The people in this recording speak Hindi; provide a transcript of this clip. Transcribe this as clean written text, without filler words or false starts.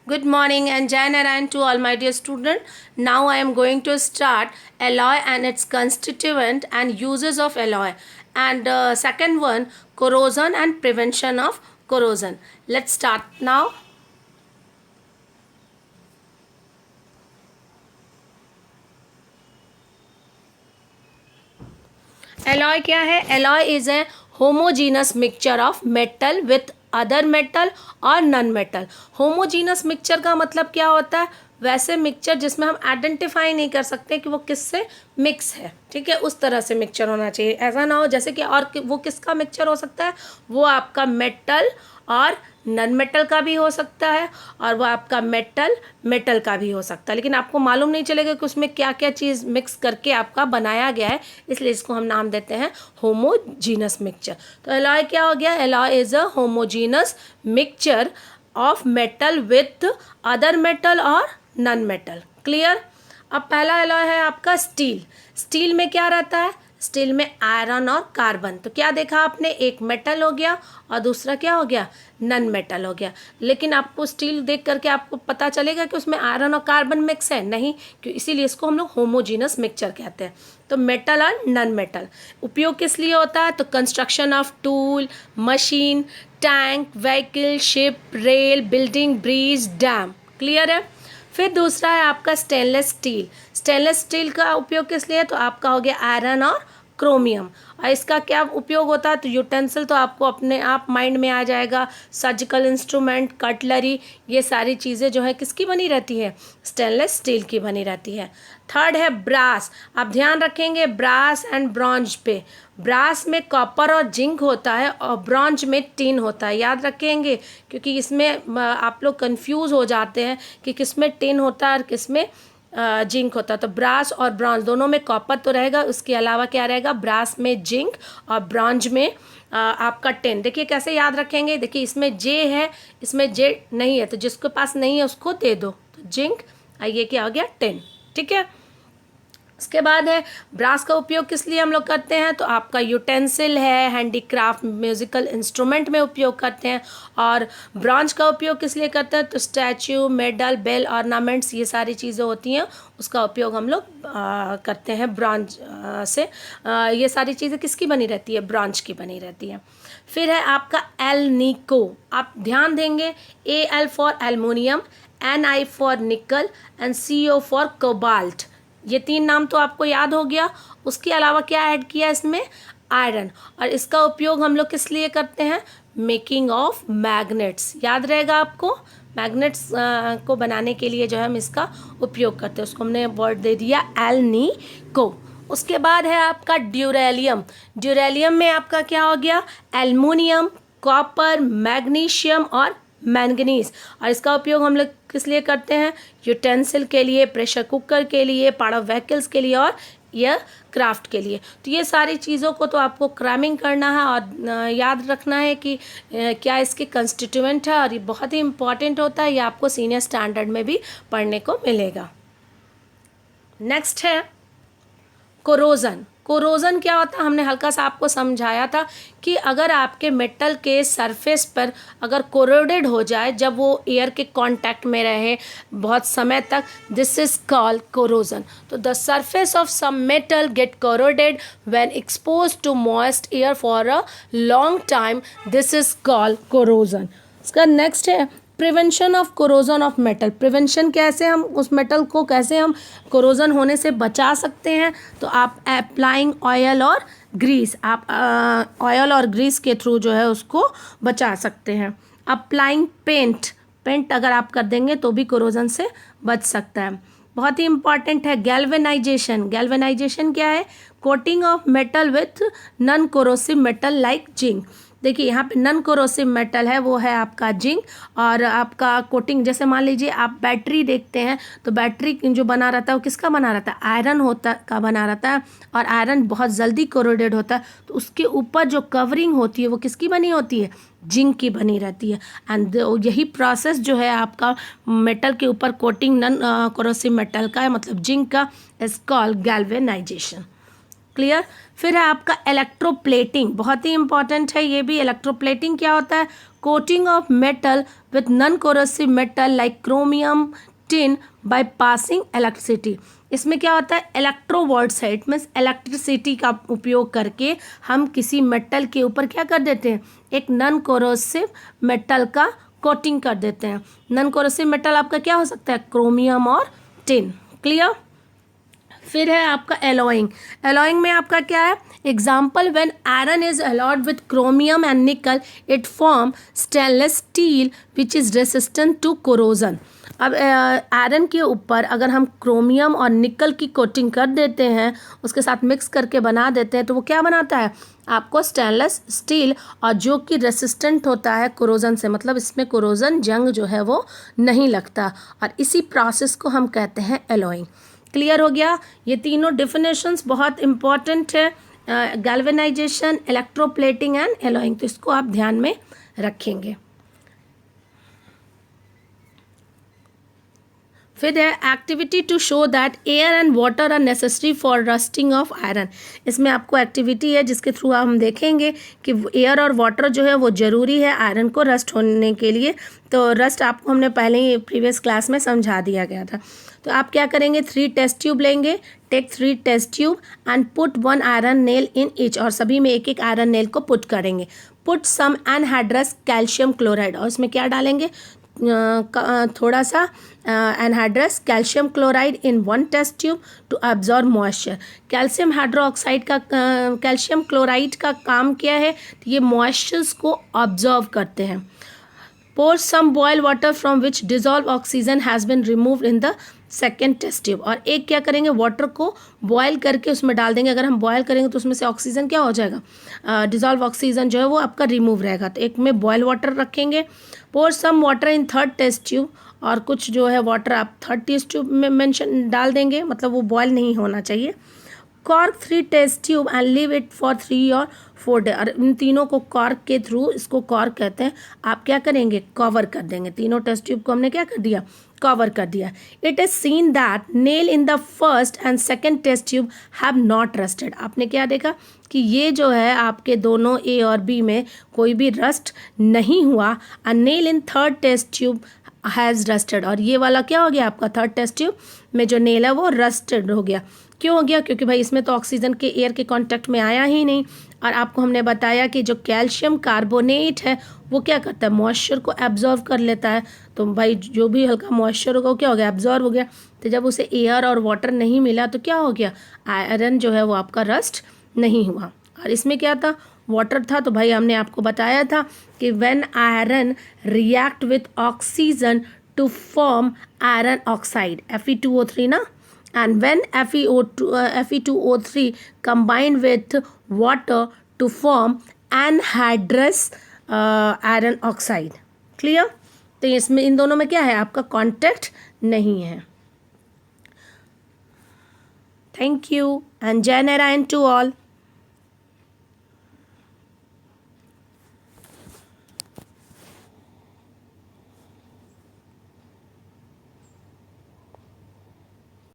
Good morning and Jai Narayan to all my dear students. Now I am going to start alloy and its constituent and uses of alloy. And second one, corrosion and prevention of corrosion. Let's start now. Alloy क्या है? Alloy is a homogeneous mixture of metal with other metal और नॉन मेटल. होमोजीनस मिक्सचर का मतलब क्या होता है? वैसे मिक्सचर जिसमें हम आइडेंटिफाई नहीं कर सकते कि वो किससे मिक्स है. ठीक है, उस तरह से मिक्सचर होना चाहिए. ऐसा ना हो जैसे कि और वो किसका मिक्सचर हो सकता है? वो आपका मेटल और नॉन मेटल का भी हो सकता है और वो आपका मेटल का भी हो सकता है, लेकिन आपको मालूम नहीं चलेगा कि उसमें क्या क्या चीज़ मिक्स करके आपका बनाया गया है, इसलिए इसको हम नाम देते हैं होमोजीनस मिक्सचर. तो एलॉय क्या हो गया? Alloy is a homogeneous mixture of metal with other metal और नॉन मेटल. क्लियर? अब पहला एलॉय है आपका स्टील. स्टील में क्या रहता है? स्टील में आयरन और कार्बन. तो क्या देखा आपने? एक मेटल हो गया और दूसरा क्या हो गया? नॉन मेटल हो गया. लेकिन आपको स्टील देख करके आपको पता चलेगा कि उसमें आयरन और कार्बन मिक्स है? नहीं, क्यों? इसीलिए इसको हम लोग होमोजीनस मिक्सचर कहते हैं. तो मेटल और नॉन मेटल उपयोग किस लिए होता है? तो construction of tool, machine, tank, vehicle, ship, rail, building, bridge, dam. Clear है? फिर दूसरा है आपका स्टेनलेस स्टील. स्टेनलेस स्टील का उपयोग किस लिए? तो आपका हो गया आयरन और क्रोमियम. और इसका क्या उपयोग होता है? तो यूटेंसिल तो आपको अपने आप माइंड में आ जाएगा. सर्जिकल इंस्ट्रूमेंट, कटलरी, ये सारी चीज़ें जो है किसकी बनी रहती है? स्टेनलेस स्टील की बनी रहती है. थर्ड है ब्रास. आप ध्यान रखेंगे ब्रास एंड ब्रॉन्ज पे. ब्रास में कॉपर और जिंक होता है और ब्रॉन्ज में टिन होता है. याद रखेंगे, क्योंकि इसमें आप लोग कंफ्यूज हो जाते हैं कि किस में टिन होता है और किस में जिंक होता है. तो ब्रास और ब्रॉन्ज दोनों में कॉपर तो रहेगा, उसके अलावा क्या रहेगा? ब्रास में जिंक और ब्रॉन्ज में आपका टिन. देखिए कैसे याद रखेंगे. देखिए इसमें जे है, इसमें जे नहीं है, तो जिसके पास नहीं है उसको दे दो. तो जिंक, ये क्या हो गया? टिन. ठीक है. उसके बाद है ब्रास का उपयोग किस लिए हम लोग करते हैं? तो आपका यूटेंसिल है, हैंडीक्राफ्ट, म्यूजिकल इंस्ट्रूमेंट में उपयोग करते हैं. और ब्रॉन्ज का उपयोग किस लिए करते हैं? तो स्टैचू, मेडल, बेल ऑर्नामेंट्स, ये सारी चीज़ें होती हैं, उसका उपयोग हम लोग करते हैं ब्रॉन्ज से. ये सारी चीज़ें किसकी बनी रहती है? ब्रॉन्ज की बनी रहती है. फिर है आपका एल्निको. आप ध्यान देंगे, L for aluminium, NI for निकल एंड CO फॉर कोबाल्ट. ये तीन नाम तो आपको याद हो गया. उसके अलावा क्या ऐड किया इसमें? आयरन. और इसका उपयोग हम लोग किस लिए करते हैं? Making of magnets. याद रहेगा आपको, मैग्नेट्स को बनाने के लिए जो है हम इसका उपयोग करते हैं. उसको हमने वर्ड दे दिया एल्निको. उसके बाद है आपका ड्यूरेलियम. ड्यूरेलियम में आपका क्या हो गया? एल्युमिनियम, कॉपर, मैग्नीशियम और मैंगनीज. और इसका उपयोग हम लोग किस लिए करते हैं? यूटेंसिल के लिए, प्रेशर कुकर के लिए, पार्ट ऑफ व्हीकल्स के लिए और यह क्राफ्ट के लिए. तो ये सारी चीज़ों को तो आपको क्रैमिंग करना है और याद रखना है कि क्या इसके कंस्टिट्यूएंट है, और ये बहुत ही इंपॉर्टेंट होता है. ये आपको सीनियर स्टैंडर्ड में भी पढ़ने को मिलेगा. नेक्स्ट है कोरोजन. कोरोजन क्या होता है? हमने हल्का सा आपको समझाया था कि अगर आपके मेटल के सरफेस पर अगर कोरोडेड हो जाए, जब वो एयर के कांटेक्ट में रहे बहुत समय तक, दिस इज कॉल्ड कोरोजन. तो the surface of some metal get corroded when exposed to moist air for a long time, this is called corrosion. इसका नेक्स्ट है prevention of corrosion of metal. Prevention कैसे, हम उस मेटल को कैसे हम कोरोजन होने से बचा सकते हैं? तो आप अप्लाइंग ऑयल और ग्रीस, आप ऑयल और ग्रीस के थ्रू जो है उसको बचा सकते हैं. अप्लाइंग पेंट, पेंट अगर आप कर देंगे तो भी कोरोजन से बच सकता है. बहुत ही इंपॉर्टेंट है गैल्वेनाइजेशन. गैल्वेनाइजेशन क्या है? Coating of metal with non corrosive metal like zinc. देखिए यहाँ पे नॉन कोरोसिव मेटल है, वो है आपका जिंक. और आपका कोटिंग, जैसे मान लीजिए आप बैटरी देखते हैं, तो बैटरी जो बना रहता है वो किसका बना रहता है? आयरन होता का बना रहता है. और आयरन बहुत जल्दी कोरोडेड होता है, तो उसके ऊपर जो कवरिंग होती है वो किसकी बनी होती है? जिंक की बनी रहती है. एंड यही प्रोसेस जो है आपका मेटल के ऊपर कोटिंग नॉन कोरोसिव मेटल का है, मतलब जिंक का, इज कॉल्ड गैल्वेनाइजेशन. क्लियर। फिर है आपका इलेक्ट्रोप्लेटिंग, बहुत ही इंपॉर्टेंट है ये भी। इलेक्ट्रोप्लेटिंग क्या होता है? Coating of metal with non corrosive metal like chromium tin by passing electricity. इसमें क्या होता है? इलेक्ट्रोवर्ड्स है, इट मीन्स इलेक्ट्रिसिटी का उपयोग करके हम किसी मेटल के ऊपर क्या कर देते हैं? एक नॉन कोरोसिव मेटल का कोटिंग कर देते हैं। नॉन कोरोसिव मेटल आपका क्या हो सकता है? क्रोमियम और टिन। क्लियर। फिर है आपका एलॉइंग। एलॉइंग में आपका क्या है? Example, when iron is alloyed with chromium and nickel it form stainless steel which is resistant to corrosion. अब आयरन के ऊपर अगर हम क्रोमियम और निकल की कोटिंग कर देते हैं, उसके साथ मिक्स करके बना देते हैं, तो वो क्या बनाता है? आपको स्टेनलेस स्टील, और जो कि रेसिस्टेंट होता है कोरोजन से, मतलब इसमें कोरोजन जंग जो है वो नहीं लगता, और इसी प्रोसेस को हम कहते हैं एलॉइंग। क्लियर हो गया? ये तीनों डिफिनेशंस बहुत इंपॉर्टेंट है, गैल्वेनाइजेशन, इलेक्ट्रोप्लेटिंग एंड एलॉइंग, तो इसको आप ध्यान में रखेंगे। फिर है activity to show that air and water are necessary for rusting of iron. इसमें आपको एक्टिविटी है जिसके थ्रू हम देखेंगे कि एयर और वाटर जो है वो ज़रूरी है आयरन को रस्ट होने के लिए। तो रस्ट आपको हमने पहले ही प्रीवियस क्लास में समझा दिया गया था। तो आप क्या करेंगे? 3 टेस्ट ट्यूब लेंगे, take 3 test tube and put 1 iron nail in each, और सभी में एक एक आयरन नेल को पुट करेंगे। Put some anhydrous calcium chloride, और इसमें क्या डालेंगे? थोड़ा सा anhydrous calcium chloride in 1 test tube to absorb moisture. Calcium hydroxide का कैल्शियम क्लोराइड का काम क्या है? ये मॉइस्चर्स को ऑब्जॉर्व करते हैं। pour some boil water from which dissolved oxygen has been removed in the second test tube, और एक क्या करेंगे? वाटर को बॉयल करके उसमें डाल देंगे। अगर हम बॉयल करेंगे तो उसमें से ऑक्सीजन क्या हो जाएगा? डिजॉल्व ऑक्सीजन जो है वो आपका रिमूव रहेगा। तो एक में बॉयल वाटर रखेंगे। Pour some water in 3rd test tube, और कुछ जो है वाटर आप 3rd टेस्ट ट्यूब में मेंशन डाल देंगे, मतलब वो बॉयल नहीं होना चाहिए। Cork 3 test tube and leave it for 3 और 4 डे, और इन तीनों को कॉर्क के थ्रू, इसको कॉर्क कहते हैं, आप क्या करेंगे? कवर कर देंगे। तीनों टेस्ट ट्यूब को हमने क्या कर दिया? कवर कर दिया। It is seen that nail in the first and second test tube have not rusted. आपने क्या देखा कि ये जो है आपके दोनों ए और बी में कोई भी रस्ट नहीं हुआ। A nail in 3rd test tube has rusted, और ये वाला क्या हो गया? आपका 3rd टेस्ट ट्यूब में जो नेल है वो रस्टेड हो गया। क्यों हो गया? क्योंकि भाई इसमें तो ऑक्सीजन के एयर के कांटेक्ट में आया ही नहीं, और आपको हमने बताया कि जो कैल्शियम कार्बोनेट है वो क्या करता है? मॉइस्चर को एब्जॉर्व कर लेता है। तो भाई जो भी हल्का मॉइस्चर होगा वो क्या हो गया? एब्जॉर्व हो गया। तो जब उसे एयर और वाटर नहीं मिला तो क्या हो गया? आयरन जो है वो आपका रस्ट नहीं हुआ। और इसमें क्या था? वाटर था। तो भाई हमने आपको बताया था कि when iron react with oxygen to form iron oxide, Fe2O3 ना, and when Fe2O3 combined with water to form anhydrous iron oxide। Clear? तो इसमें इन दोनों में क्या है? आपका कांटेक्ट नहीं है। थैंक यू एंड जय नारायण टू ऑल।